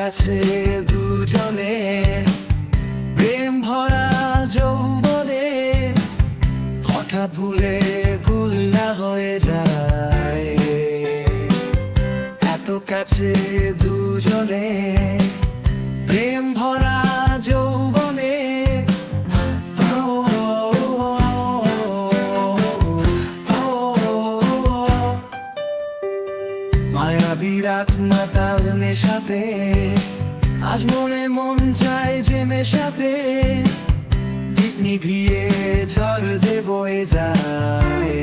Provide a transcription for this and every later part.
কাছে দুজনে, প্রেম ভরা যৌবনে, হঠাৎ ভুলে ভুল না হয়ে যায়। এত কাছে দুজনে, প্রেম ভরা যৌবনে, মায়াবী রাত মাতাল নেশাতে, আজ মনে মন চায় যে মেশাতে, দীপ নিভিয়ে ঝড় যে বয়ে যায়।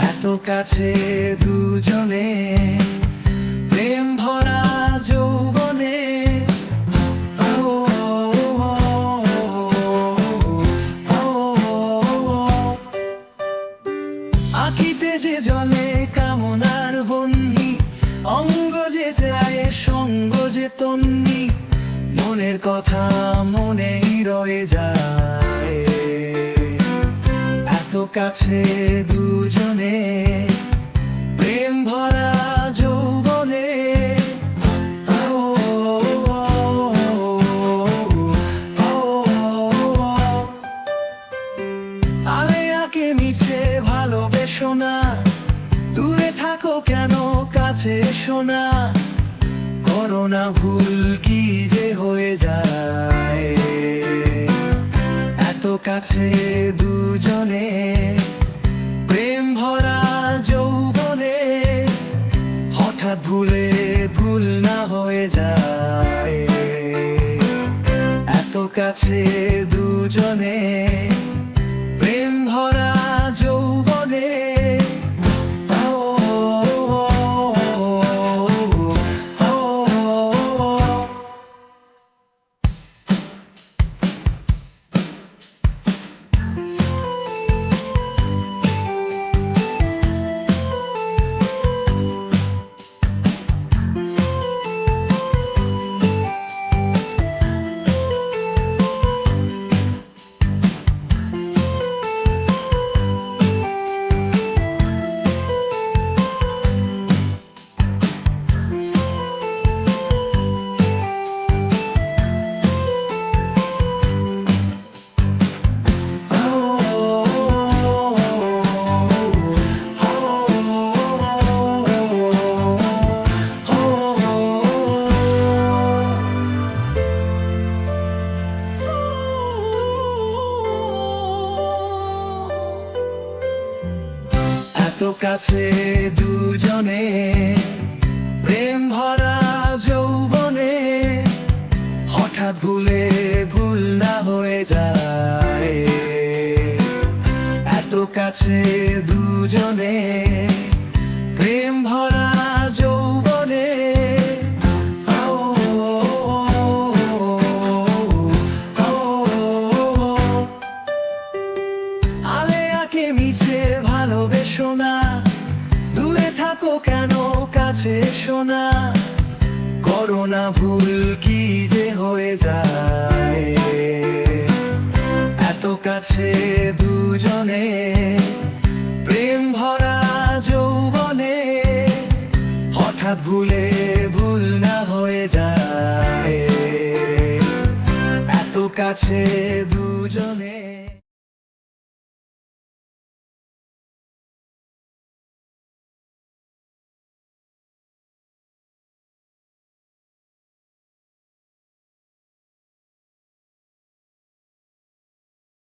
এত কাছে দুজনে, প্রেম ভরা যৌবনে, আঁকিতে যে জলে কামনার বন্যি, অঙ্গ যে যায় সঙ্গ যে তন্নি, মনের কথা মনেই রয়ে যায়। এত কাছে দুজনে, প্রেম ভরা যৌবনে, আলে আঁকে মিছে ভালোবেসো না, দূরে থাকো কেন কাছে এসো না, করো না ভুল কি যে হয়ে যায়। এত কাছে দুজনে, প্রেম ভরা যৌবনে, হঠাৎ ভুলে ভুল না হয়ে যায়। এত কাছে দুজনে, প্রেম ভরা যৌবনে, এত কাছে দুজনে, প্রেম ভরা যৌবনে, হঠাৎ ভুলে ভুল না হয়ে যায়। এত কাছে দুজনে, প্রেম ভরা যৌবনে, আলে আঁকে মিছে ভালোবেসো না, দূরে থাকো কেন কাছে এসো না, করো না ভুল কি যে হয়ে যায়। এত কাছে দুজনে, প্রেম ভরা যৌবনে, হঠাৎ ভুলে ভুল না হয়ে যায়। এত কাছে দুজনে।